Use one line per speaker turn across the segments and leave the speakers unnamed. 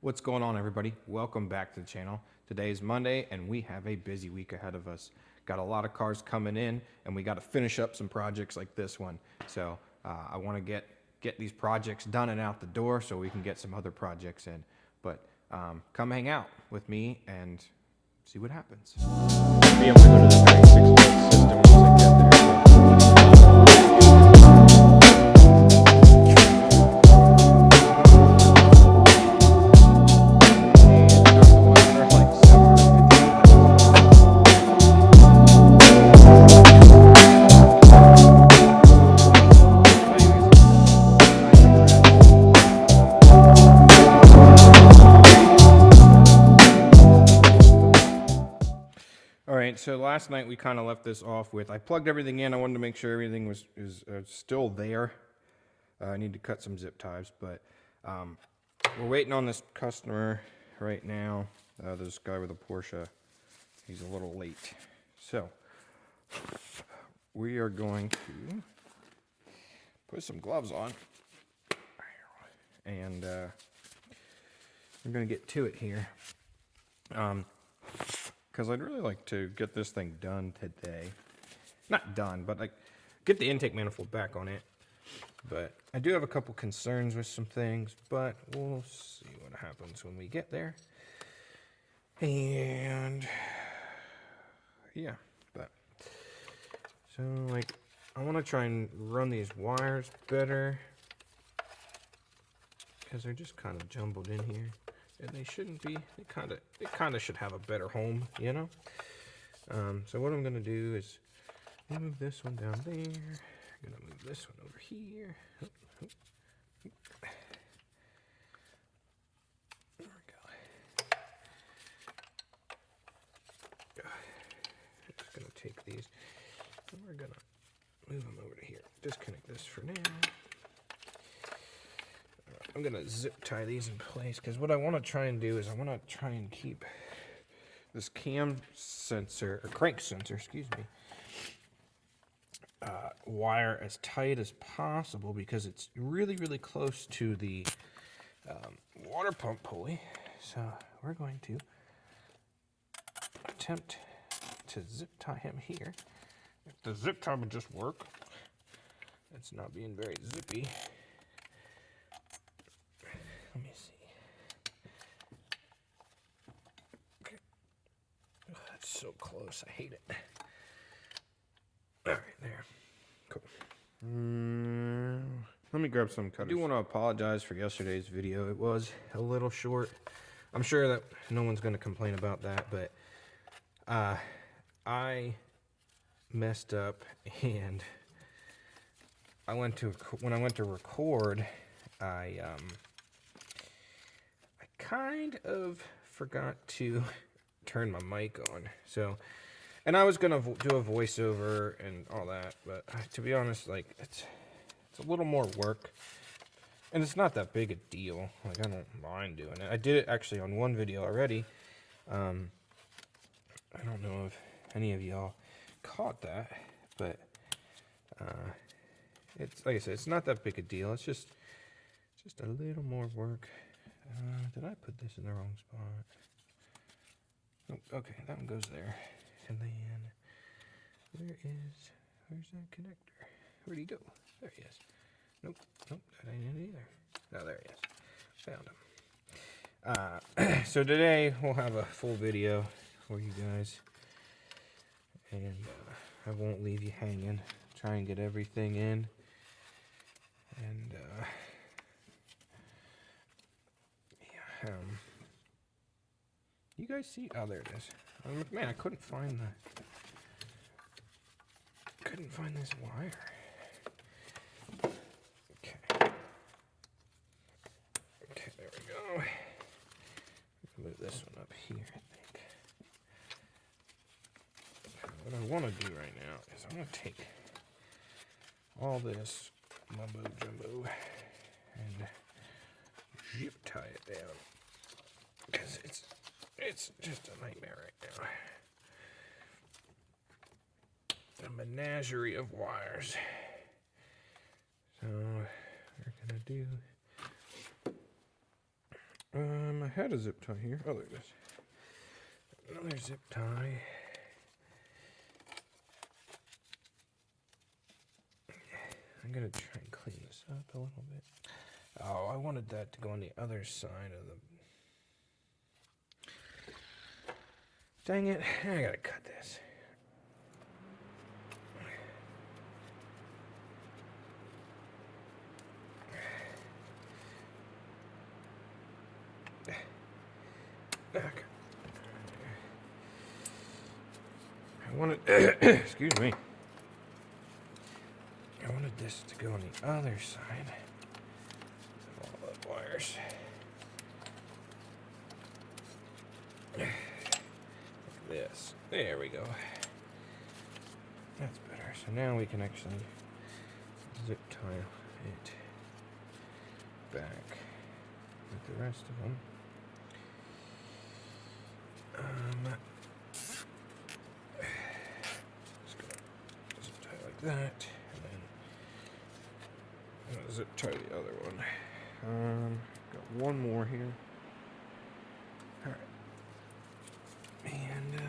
What's going on, everybody? Welcome back to the channel. Today is Monday and we have a busy week ahead of us. Got a lot of cars coming in and we got to finish up some projects like this one. So I want to get these projects done and out the door so we can get some other projects in. But come hang out with me and see what happens. Maybe I'm going to go to the 36-volt system once I get there. So last night we kind of left this off with, I plugged everything in. I wanted to make sure everything is still there. I need to cut some zip ties, but we're waiting on this customer right now. This guy with a Porsche, he's a little late. So we are going to put some gloves on and we're going to get to it here. Because I'd really like to get this thing done today. Not done, but like get the intake manifold back on it. But I do have a couple concerns with some things, but we'll see what happens when we get there. And yeah, but so like I want to try and run these wires better because they're just kind of jumbled in here. And they shouldn't be. They kind of should have a better home, you know. So what I'm gonna do is move this one down there. I'm gonna move this one over here. There we go. I'm just gonna take these and we're gonna move them over to here. Disconnect this for now. I'm going to zip tie these in place because what I want to try and do is I want to try and keep this cam sensor, or crank sensor, excuse me, wire as tight as possible because it's really, really close to the water pump pulley. So we're going to attempt to zip tie him here. If the zip tie would just work, it's not being very zippy. Let me see. Okay. Oh, that's so close. I hate it. All right, there. Cool. Let me grab some cutters. I do want to apologize for yesterday's video. It was a little short. I'm sure that no one's going to complain about that, but I messed up, and when I went to record, I kind of forgot to turn my mic on. So, and I was gonna do a voiceover and all that, but to be honest, like it's a little more work, and it's not that big a deal. Like I don't mind doing it. I did it actually on one video already. I don't know if any of y'all caught that, but it's like I said, it's not that big a deal. It's just a little more work. Did I put this in the wrong spot? Nope. Okay, that one goes there. And then, where's that connector? Where'd he go? There he is. Nope, that ain't it either. Oh, there he is. Found him. So today, we'll have a full video for you guys. And I won't leave you hanging. Try and get everything in. And, you guys see? Oh, there it is. Man, I couldn't find this wire. Okay, there we go. Move this one up here, I think. What I want to do right now is I'm going to take all this mumbo jumbo and zip tie it down. Because it's just a nightmare right now. A menagerie of wires. So we're gonna do I had a zip tie here. Oh, there it is. Another zip tie. I'm gonna try and clean this up a little bit. Oh, I wanted that to go on the other side of the... Dang it, I gotta cut this. Okay. I wanted, excuse me. I wanted this to go on the other side of all the wires. Like this. There we go. That's better. So now we can actually zip tie it back with the rest of them. Just gonna zip tie like that, and then I'm gonna zip tie the other one. Got one more here. All right, and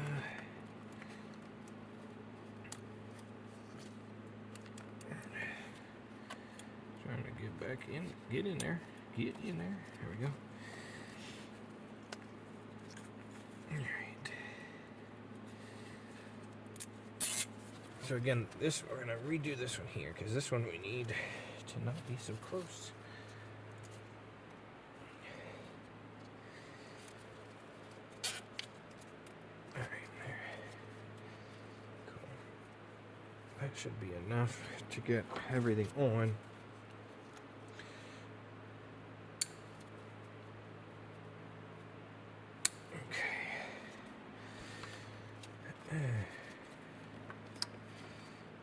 trying to get back in, get in there. There we go. So again, we're gonna redo this one here because this one we need to not be so close. All right, there. Cool. That should be enough to get everything on.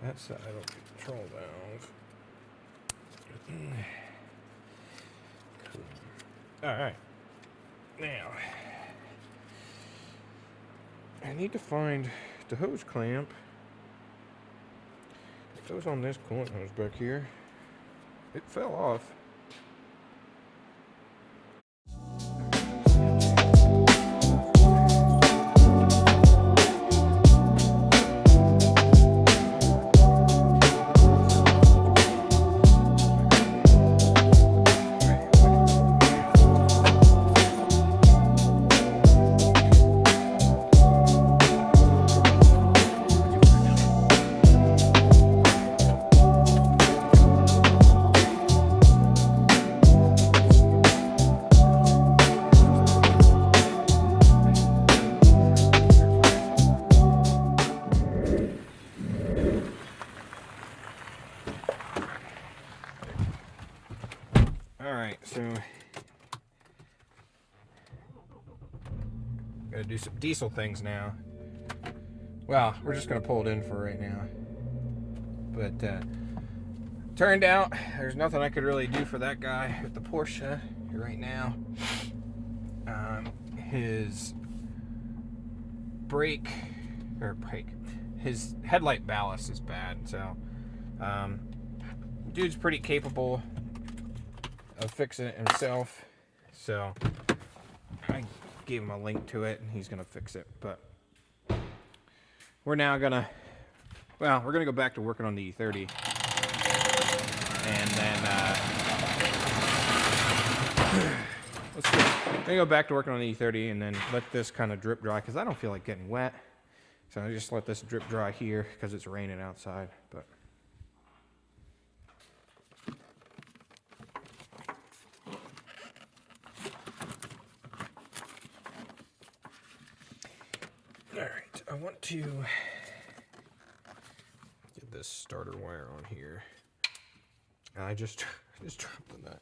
That side of the control valve. Cool. Alright. Now, I need to find the hose clamp. It goes on this coolant hose back here. It fell off. Alright, so gotta do some diesel things now. Well, we're just gonna pull it in for right now. But turned out there's nothing I could really do for that guy with the Porsche right now. His his headlight ballast is bad, so dude's pretty capable of fixing it himself, so I gave him a link to it and he's gonna fix it. But we're now gonna, well, we're gonna go back to working on the e30, and then let's see. I'm gonna go back to working on the e30 and then let this kind of drip dry because I don't feel like getting wet, so I just let this drip dry here because it's raining outside. But alright, I want to get this starter wire on here. I just dropped the nut.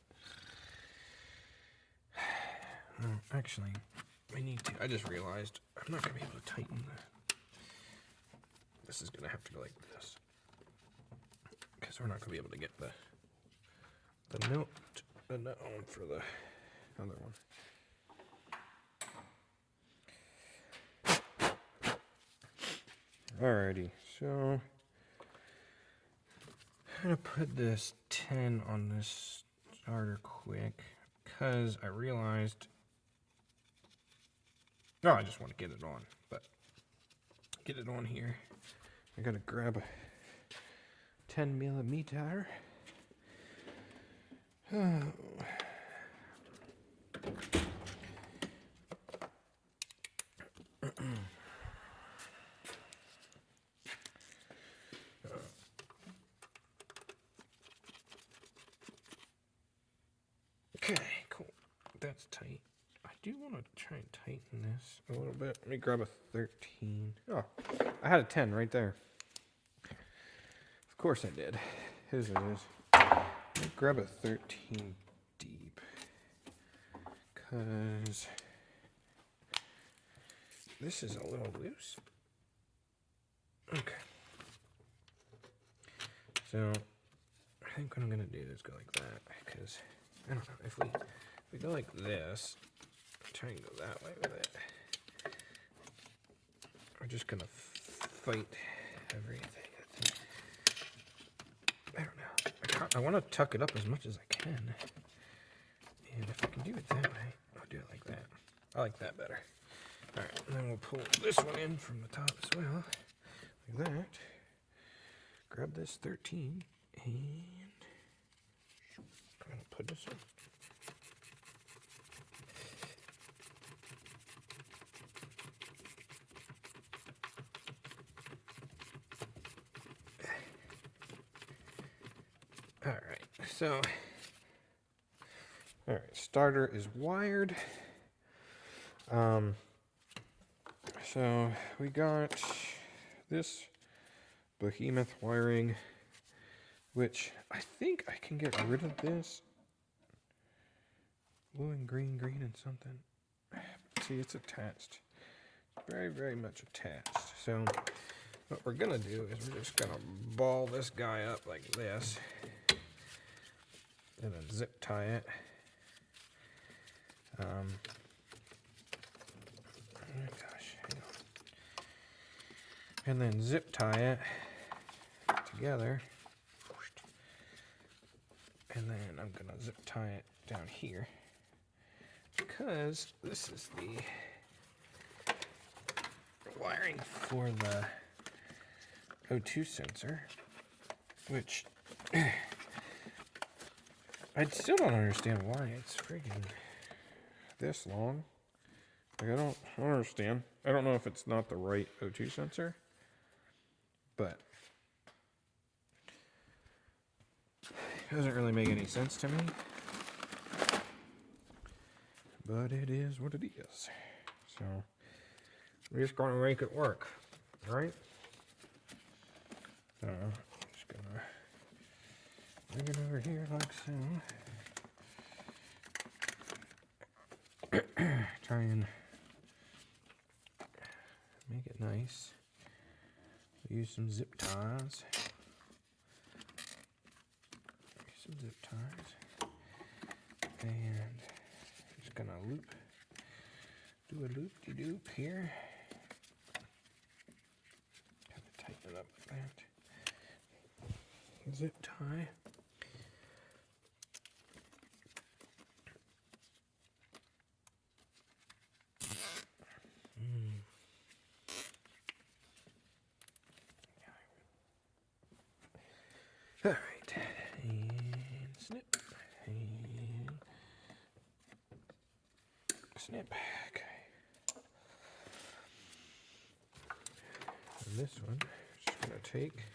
Actually, I need to. I just realized I'm not going to be able to tighten this is going to have to go like this. Because we're not going to be able to get the nut on for the other one. Alrighty, so I'm going to put this 10 on this starter quick because I realized No, I just want to get it on, but get it on here. I gotta grab a 10 millimeter. Oh. Okay, cool. That's tight. I do want to try and tighten this a little bit. Let me grab a 13. Oh, I had a 10 right there. Of course I did. Here's it is. Let me grab a 13 deep. Because this is a little loose. Okay. So I think what I'm going to do is go like that. Because, I don't know, if we go like this, try and go that way with it. We're just going to fight everything, I think. I don't know. I want to tuck it up as much as I can. And if I can do it that way, I'll do it like that. I like that better. Alright, and then we'll pull this one in from the top as well. Like that. Grab this 13 and I'm going to put this in. Alright, so, alright, starter is wired. So we got this behemoth wiring, which I think I can get rid of this. Blue and green, green and something. See, it's attached. Very, very much attached. So what we're gonna do is we're just gonna ball this guy up like this. And then zip tie it. Oh gosh, hang on. And then zip tie it together. And then I'm gonna zip tie it down here because this is the wiring for the O2 sensor, which I still don't understand why it's freaking this long. Like, I don't understand. I don't know if it's not the right O2 sensor, but it doesn't really make any sense to me. But it is what it is. So we're just going to make it work, right? So I'm just gonna bring it over here like so. Try and make it nice. Use some zip ties. Use some zip ties. And just gonna do a loop-de-loop here. Kind of tighten it up like that. Zip tie. All right, and snip, and snip. Okay. And this one, just gonna take,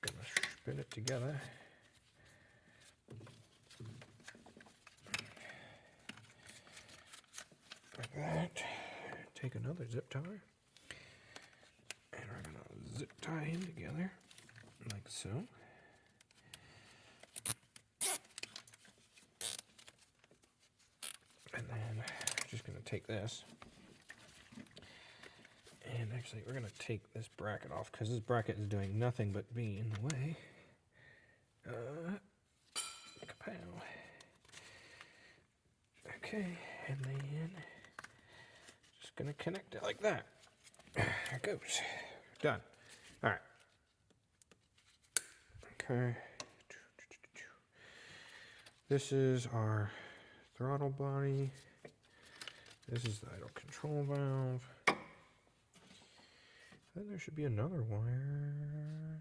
gonna spin it together. Like that. Take another zip tie, and we're gonna zip tie them together. Like so. And then we're just going to take this. And actually, we're going to take this bracket off because this bracket is doing nothing but be in the way. Kapow. Okay, and then just going to connect it like that. There it goes. Done. All right. Okay, this is our throttle body. This is the idle control valve. Then there should be another wire.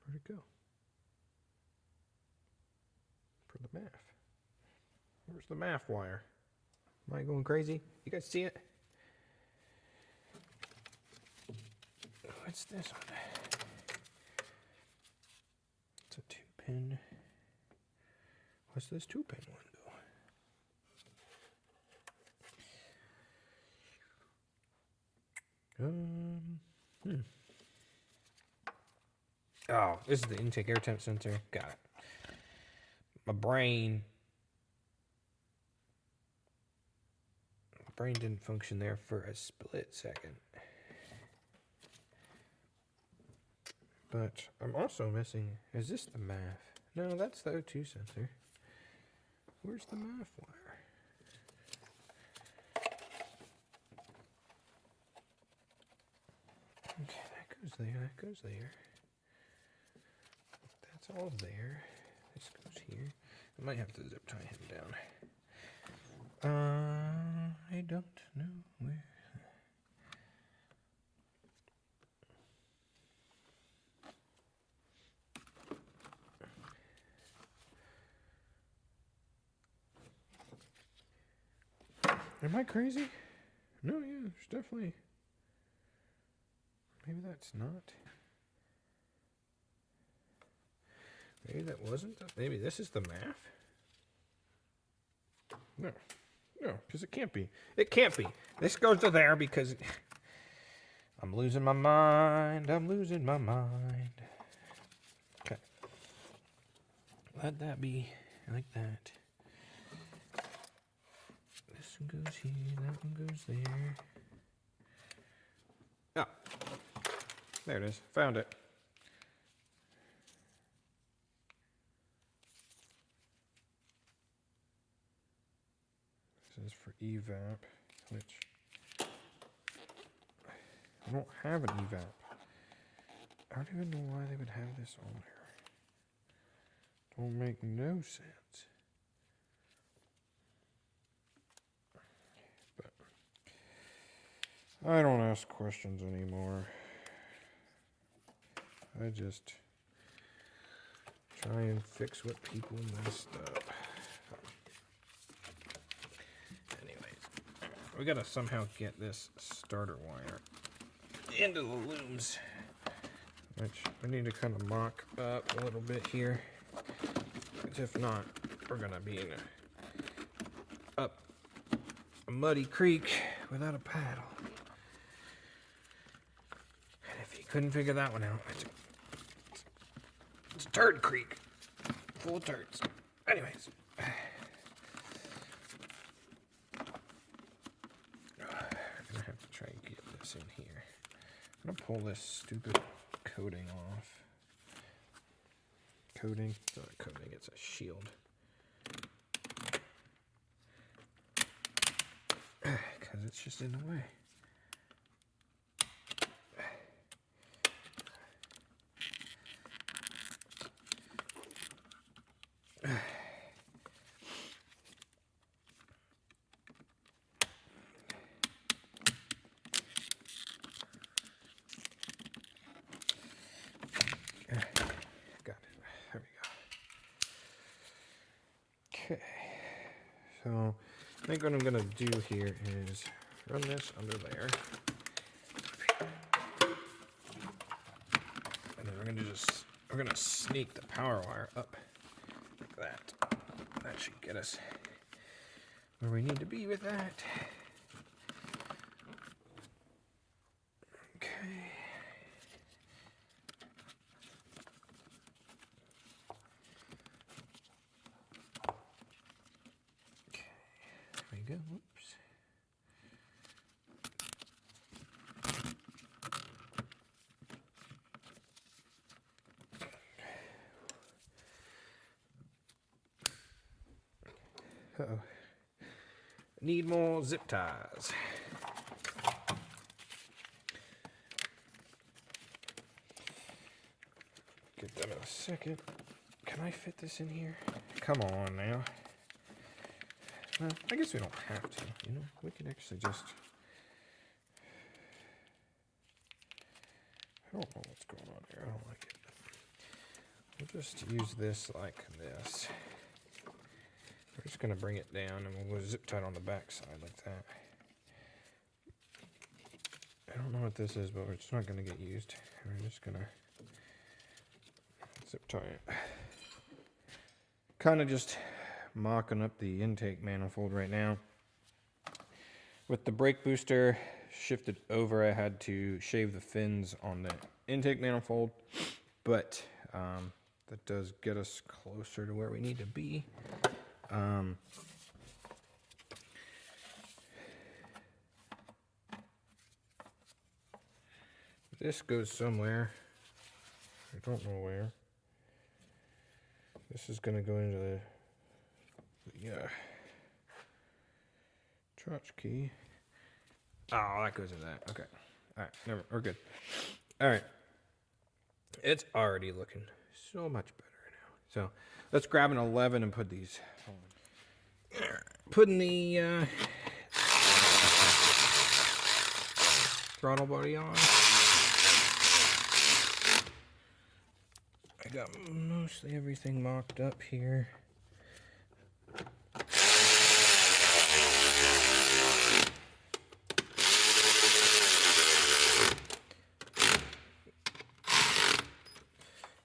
Where'd it go? For the MAF. Where's the MAF wire? Am I going crazy? You guys see it? What's this one? It's a 2-pin. What's this 2-pin one do? Oh, this is the intake air temp sensor. Got it. My brain didn't function there for a split second. But I'm also missing, is this the MAF? No, that's the O2 sensor. Where's the MAF wire? Okay, that goes there, that goes there. That's all there. This goes here. I might have to zip tie him down. I don't know where. Am I crazy? No, yeah, there's definitely. Maybe that's not. Maybe that wasn't. Maybe this is the MAF? No. No, because it can't be. It can't be. This goes to there because I'm losing my mind. I'm losing my mind. Okay. Let that be like that. This one goes here. That one goes there. Oh. There it is. Found it. This is for evap, which I don't have an evap. I don't even know why they would have this on there. Don't make no sense. But I don't ask questions anymore. I just try and fix what people messed up. We gotta somehow get this starter wire into the looms, which we need to kind of mock up a little bit here. Because if not, we're gonna be in up a muddy creek without a paddle. And if you couldn't figure that one out, it's a turd creek full of turds. Anyways. In here. I'm gonna pull this stupid coating off. Coating? It's not a coating, it's a shield. Because it's just in the way. So I think what I'm gonna do here is run this under there, and then we're gonna sneak the power wire up like that. That should get us where we need to be with that. Okay. Go. Whoops. Uh-oh. Need more zip ties. Get them in a second. Can I fit this in here? Come on now. Well, I guess we don't have to, you know? We could actually just... I don't know what's going on here. I don't like it. We'll just use this like this. We're just going to bring it down, and we'll go zip tie it on the back side like that. I don't know what this is, but it's not going to get used. We're just going to zip tie it. Kind of just mocking up the intake manifold right now. With the brake booster shifted over, I had to shave the fins on the intake manifold, but that does get us closer to where we need to be. This goes somewhere. I don't know where. This is going to go into the tchotchke. Oh, that goes in that. Okay. All right. We're good. All right. It's already looking so much better now. So let's grab an 11 and put these on. Putting the throttle body on. I got mostly everything mocked up here.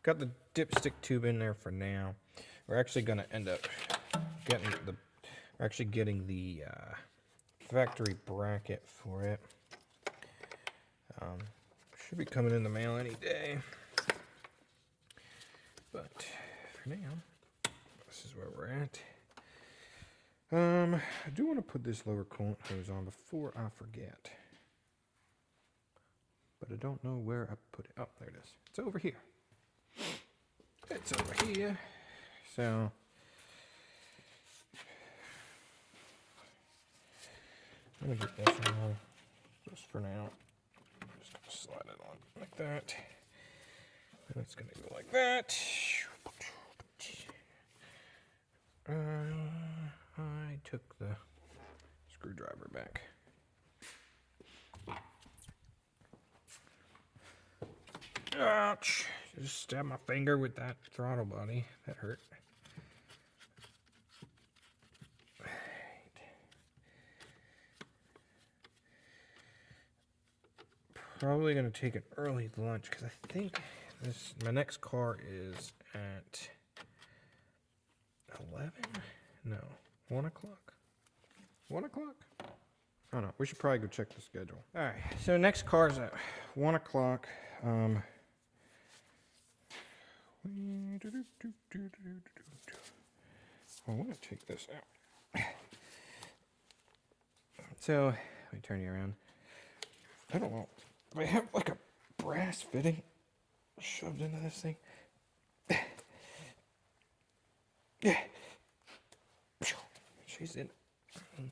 Got the dipstick tube in there for now. We're actually going to end up getting the factory bracket for it. Should be coming in the mail any day. But for now, this is where we're at. I do want to put this lower coolant hose on before I forget. But I don't know where I put it. Oh, there it is. It's over here. It's over here. So I'm gonna get this on just for now. I'm just gonna slide it on like that. And it's gonna go like that. I took the screwdriver back. Ouch! Just stabbed my finger with that throttle body. That hurt. Probably gonna take an early lunch because I think my next car is at 11? No, 1 o'clock. 1 o'clock? I don't know. We should probably go check the schedule. All right. So next car is at 1 o'clock. I want to take this out. So let me turn you around. I don't know. I have like a brass fitting shoved into this thing. She's in. I'm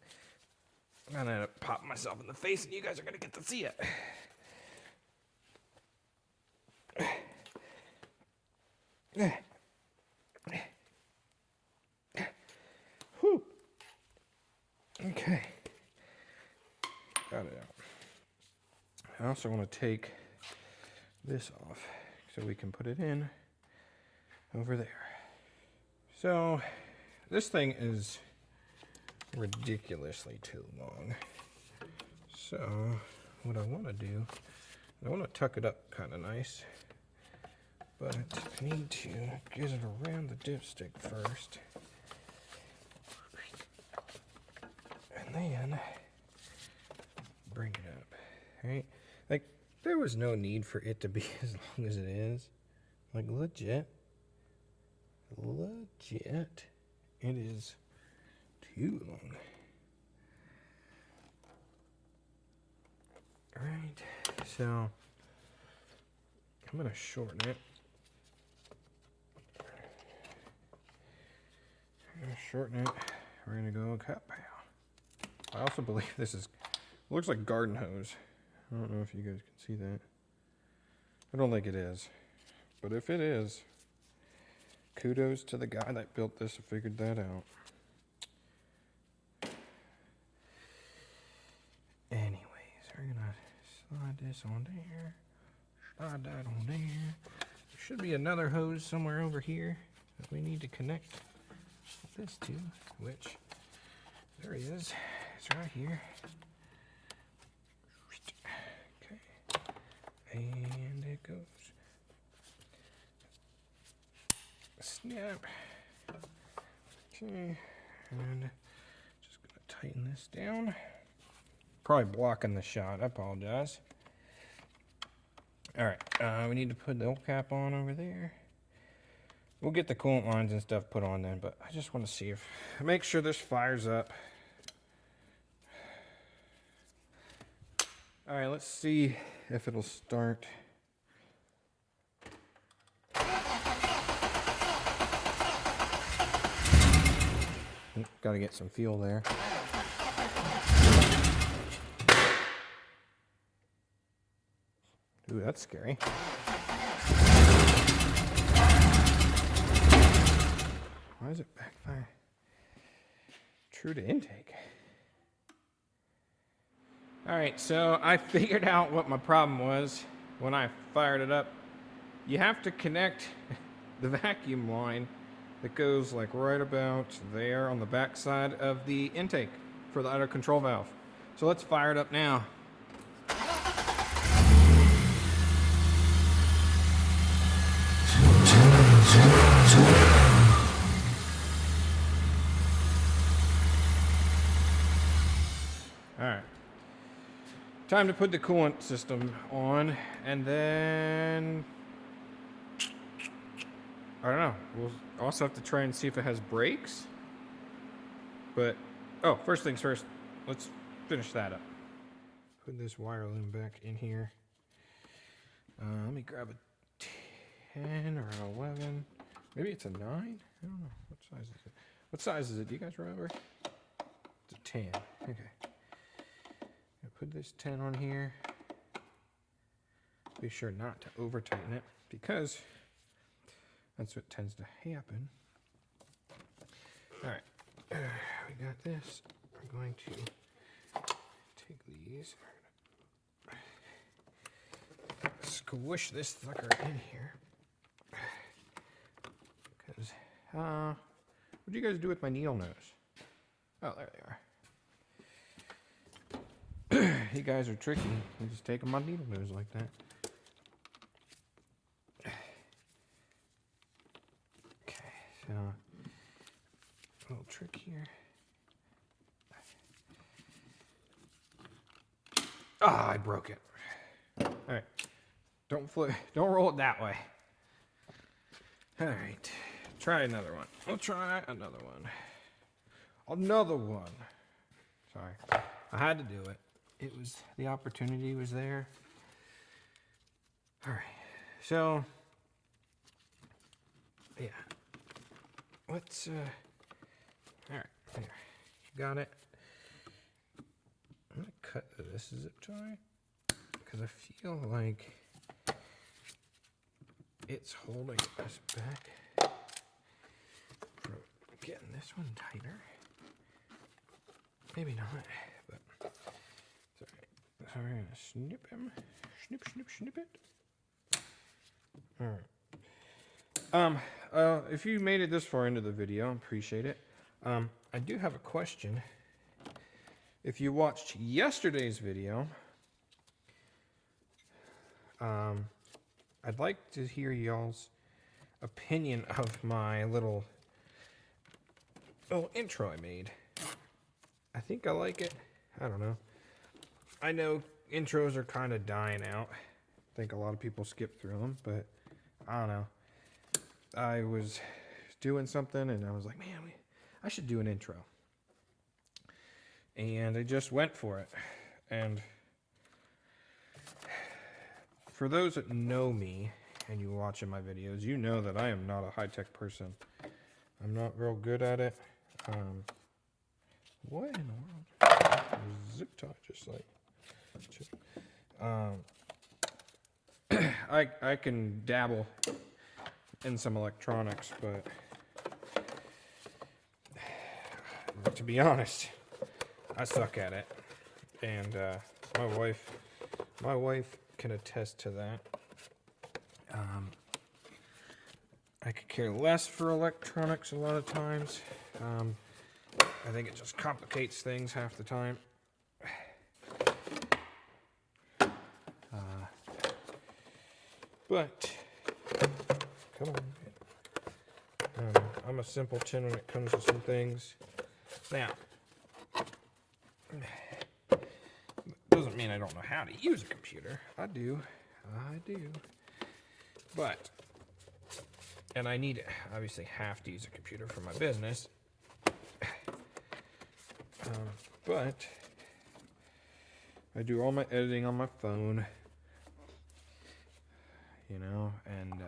gonna end up popping myself in the face, and you guys are gonna get to see it. Whew. Okay. Got it out. I also want to take this off so we can put it in over there. So this thing is ridiculously too long. So what I want to do, I want to tuck it up kind of nice, but I need to get it around the dipstick first. And then bring it up, right? Like, there was no need for it to be as long as it is. Like, legit, it is too long. Alright, so I'm going to shorten it. We're going to go kapow. I also believe this looks like garden hose. I don't know if you guys can see that. I don't think it is. But if it is, kudos to the guy that built this and figured that out. we're gonna slide this on there. Slide that on there. There should be another hose somewhere over here that we need to connect this to, which, there he is. It's right here. Okay. And it goes. Snap. Okay. And just gonna tighten this down. Probably blocking the shot. I apologize. All right. We need to put the old cap on over there. We'll get the coolant lines and stuff put on then, but I just want to see if, make sure this fires up. All right, let's see if it'll start. Got to get some feel there. Ooh, that's scary. Why is it backfire? True to intake. All right, so I figured out what my problem was when I fired it up. You have to connect the vacuum line that goes like right about there on the back side of the intake for the auto control valve. So let's fire it up now. All right. Time to put the coolant system on, and then I don't know. We'll also have to try and see if it has brakes. But oh, first things first, let's finish that up. Put this wire loom back in here. Let me grab a 10 or an 11. Maybe it's a 9. I don't know. What size is it? What size is it? Do you guys remember? It's a 10. Okay. Put this 10 on here. Be sure not to over tighten it because that's what tends to happen. All right, we got this. I'm going to take these. Squish this sucker in here. Because, what do you guys do with my needle nose? Oh, there they are. You guys are tricky. You just take them on needle nose like that. Okay, so a little trick here. Ah, I broke it. All right, don't roll it that way. All right, try another one. We'll try another one. Another one. Sorry, I had to do it. It was, the opportunity was there. All right, so, yeah. Let's, all right, here, got it. I'm gonna cut this zip tie, because I feel like it's holding us back from getting this one tighter. Maybe not, but. So we're gonna snip him. Snip, snip, snip it. Alright. If you made it this far into the video, I appreciate it. I do have a question. If you watched yesterday's video, I'd like to hear y'all's opinion of my little intro I made. I think I like it. I don't know. I know intros are kind of dying out. I think a lot of people skip through them, but I don't know. I was doing something and I was like, man, I should do an intro. And I just went for it. And for those that know me and you watching my videos, you know that I am not a high-tech person. I'm not real good at it. What in the world? Zip tie, just like. I can dabble in some electronics, but to be honest, I suck at it. And My wife can attest to that. I could care less for electronics a lot of times. I think it just complicates things half the time. But, come on. I'm a simpleton when it comes to some things. Now, doesn't mean I don't know how to use a computer. I do. But, and I obviously have to use a computer for my business. But, I do all my editing on my phone. You know, and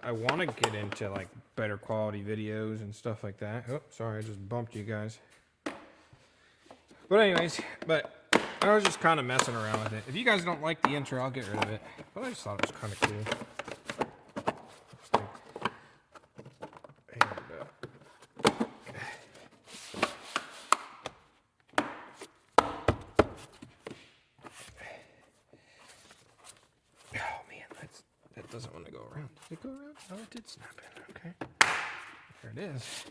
I want to get into like better quality videos and stuff like that. Oh, sorry, I just bumped you guys. But anyways, I was just kind of messing around with it. If you guys don't like the intro, I'll get rid of it. But I just thought it was kind of cool. Doesn't want to go around. Did it go around? Oh, it did snap in. Okay. There it is.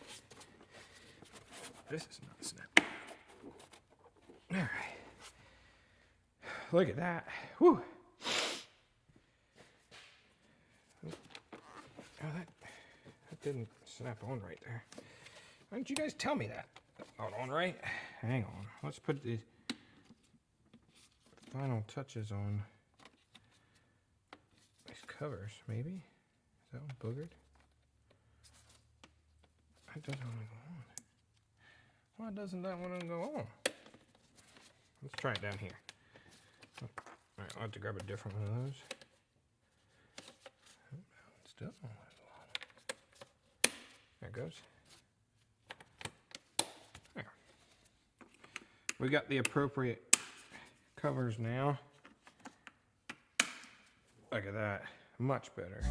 This is not snapping. All right. Look at that. Whew. Oh, that didn't snap on right there. Why didn't you guys tell me that? Not on right? Hang on. Let's put the final touches on. Covers, maybe? Is that one boogered? That doesn't want to go on. Why doesn't that one go on? Let's try it down here. Alright, I'll have to grab a different one of those. It still don't want to go on. There it goes. There. We got the appropriate covers now. Look at that. Much better.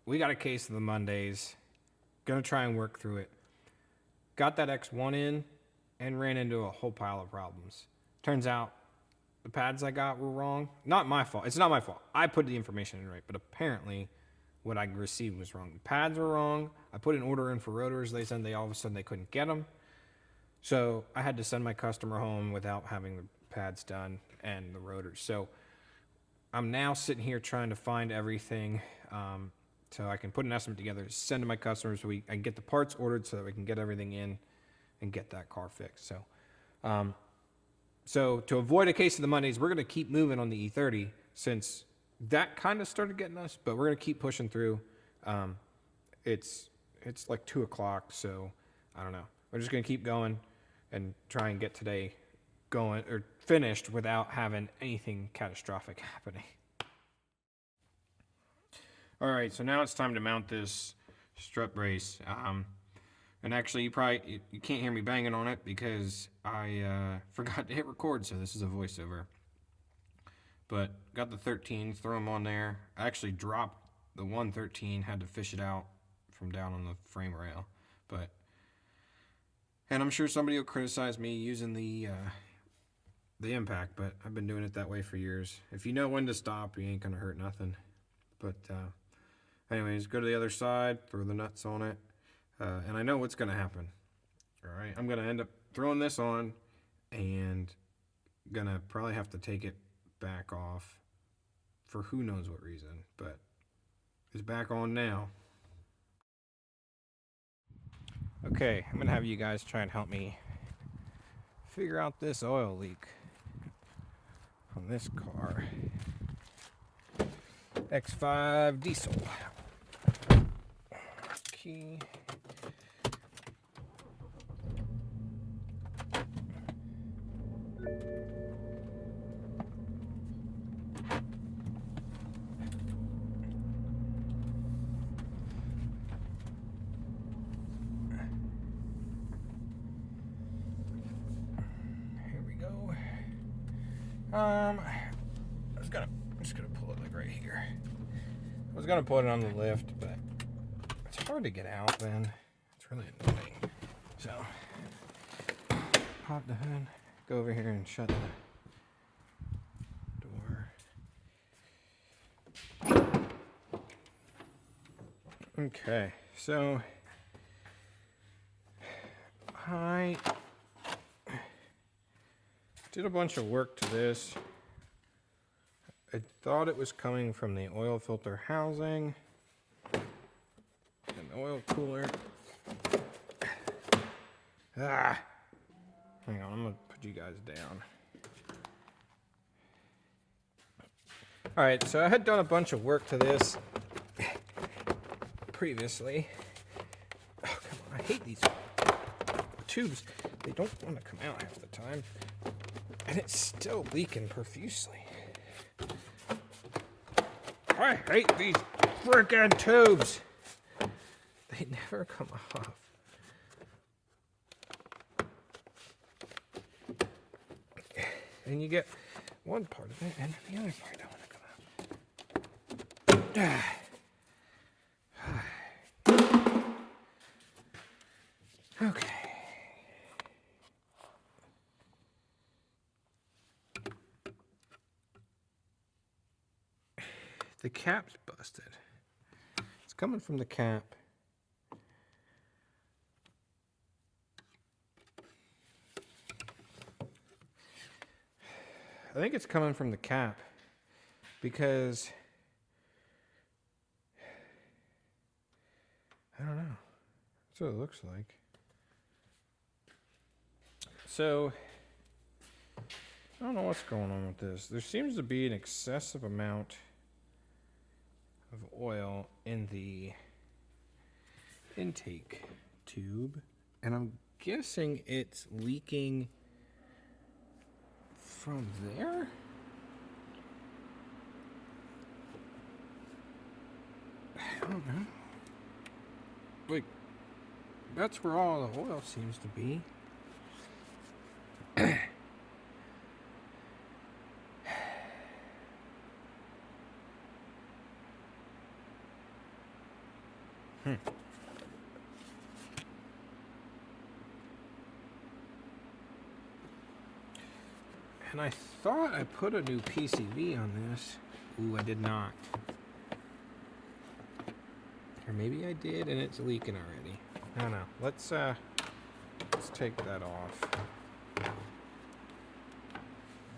We got a case of the Mondays. Gonna try and work through it. Got that X1 in and ran into a whole pile of problems. Turns out the pads I got were wrong. Not my fault. It's not my fault. I put the information in right, but apparently what I received was wrong. The pads were wrong. I put an order in for rotors. They said all of a sudden they couldn't get them. So I had to send my customer home without having the pads done and the rotors. So I'm now sitting here trying to find everything so I can put an estimate together, send to my customers so I can get the parts ordered so that we can get everything in and get that car fixed. So to avoid a case of the Mondays, we're going to keep moving on the E30 since that kind of started getting us, but we're going to keep pushing through. It's like 2 o'clock, so I don't know. We're just going to keep going and try and get today going or finished without having anything catastrophic happening. All right, so now it's time to mount this strut brace. And actually, you can't hear me banging on it because I forgot to hit record, so this is a voiceover. But got the 13s, throw them on there. I actually dropped the 113, had to fish it out from down on the frame rail. And I'm sure somebody will criticize me using the impact, but I've been doing it that way for years. If you know when to stop, you ain't gonna hurt nothing. But anyways, go to the other side, throw the nuts on it. And I know what's going to happen. All right, I'm going to end up throwing this on and going to probably have to take it back off for who knows what reason, but it's back on now. Okay, I'm going to have you guys try and help me figure out this oil leak on this car. X5 diesel. Key. Here we go. I'm just gonna pull it like right here. I was gonna put it on the lift, but it's hard to get out then. It's really annoying. So pop the hood, go over here and shut the door. Okay, so I did a bunch of work to this. I thought it was coming from the oil filter housing and the oil cooler. Hang on, I'm gonna put you guys down. Alright, so I had done a bunch of work to this previously. Oh, come on, I hate these tubes. They don't want to come out half the time. And it's still leaking profusely. I hate these frickin' tubes. They never come off. And you get one part of it, and the other part don't want to come out. Okay. The cap's busted. It's coming from the cap. I think it's coming from the cap because I don't know. That's what it looks like. So I don't know what's going on with this. There seems to be an excessive amount of oil in the intake tube, and I'm guessing it's leaking from there. I don't know. Like, that's where all the oil seems to be. And I thought I put a new PCV on this. Ooh, I did not. Or maybe I did and it's leaking already. I don't know. Let's take that off.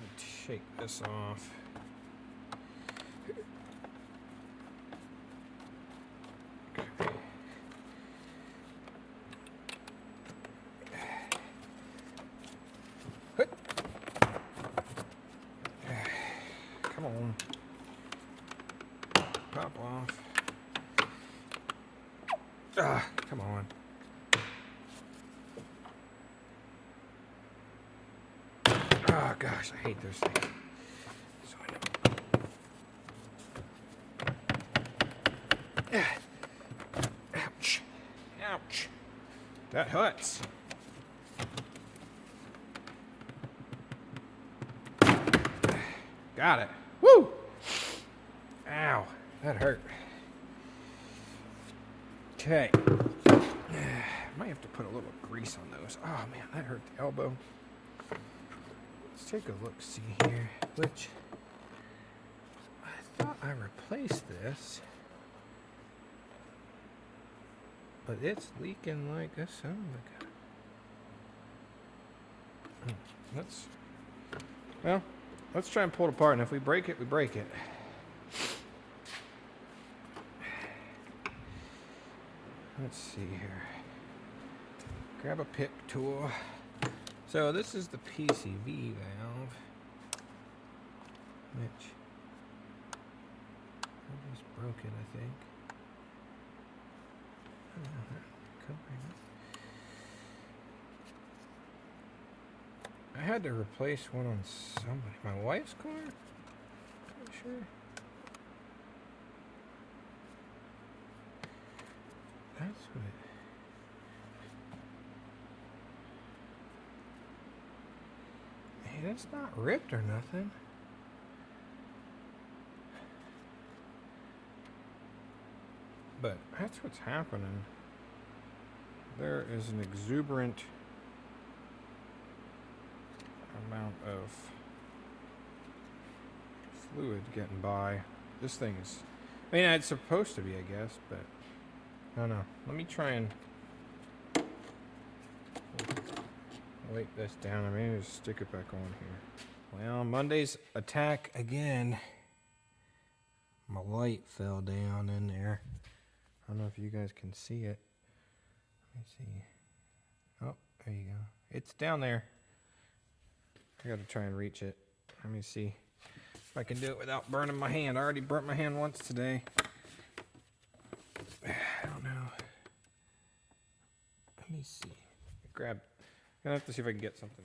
Let's shake this off. Come on. Pop off. Ah, come on. Oh gosh, I hate those things. So I know. Ouch. Ouch. That hurts. Got it. Woo! Ow, that hurt. Okay. Might have to put a little grease on those. Oh man, that hurt the elbow. Let's take a look, see here. Which I thought I replaced this, but it's leaking like a son of a gun. Let's try and pull it apart, and if we break it, we break it. Let's see here. Grab a pick tool. So this is the PCV valve, which I just broke it, I think. I had to replace one on somebody. My wife's car? Pretty sure. That's what it... Hey, that's not ripped or nothing. But that's what's happening. There is an exuberant amount of fluid getting by. This thing is... I mean, it's supposed to be, I guess, but... I don't know. Let me try and weight this down. I mean, just stick it back on here. Well, Monday's attack again. My light fell down in there. I don't know if you guys can see it. Let me see. Oh, there you go. It's down there. I gotta try and reach it. Let me see if I can do it without burning my hand. I already burnt my hand once today. I don't know. Let me see. I'm gonna have to see if I can get something.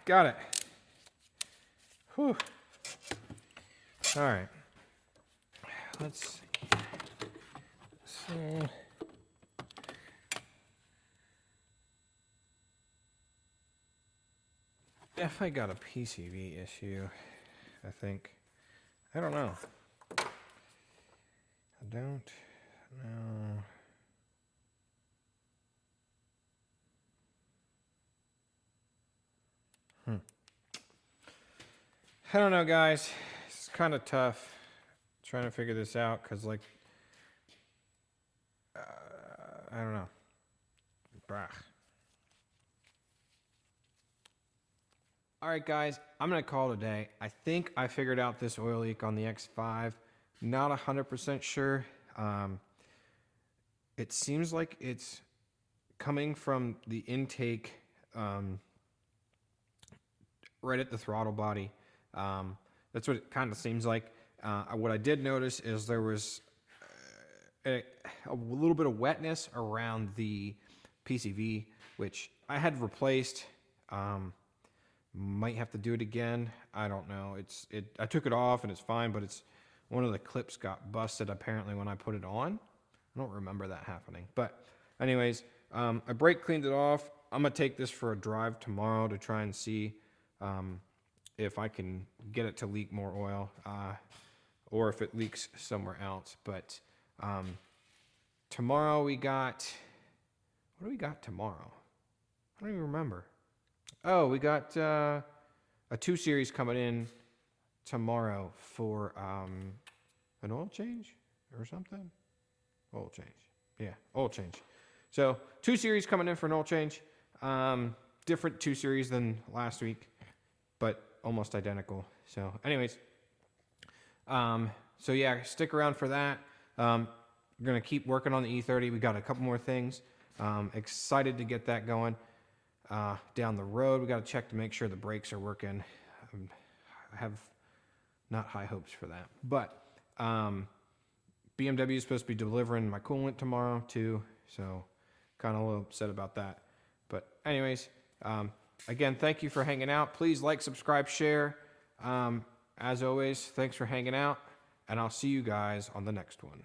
Got it. Whew. All right. Let's see. So, definitely got a PCV issue, I think. I don't know. I don't know. I don't know, guys. It's kind of tough trying to figure this out because, like, I don't know. Brah. All right, guys, I'm going to call it a day. I think I figured out this oil leak on the X5. Not 100% sure. It seems like it's coming from the intake right at the throttle body. That's what it kind of seems like. What I did notice is there was a little bit of wetness around the PCV, which I had replaced. Might have to do it again. I don't know. I took it off and it's fine, but it's one of the clips got busted apparently when I put it on. I don't remember that happening. But anyways, I brake cleaned it off. I'm gonna take this for a drive tomorrow to try and see if I can get it to leak more oil, or if it leaks somewhere else. But tomorrow we got, what do we got tomorrow? I don't even remember. Oh, we got a 2 Series coming in tomorrow for an oil change or something. Oil change. Yeah, oil change. So 2 Series coming in for an oil change. Different 2 Series than last week, but almost identical. So anyways, so yeah, stick around for that. We're going to keep working on the e30. We got a couple more things. Excited to get that going. Down the road, we got to check to make sure the brakes are working. I have not high hopes for that, but BMW is supposed to be delivering my coolant tomorrow too, so kind of a little upset about that. But anyways, again, thank you for hanging out. Please like, subscribe, share. As always, thanks for hanging out, and I'll see you guys on the next one.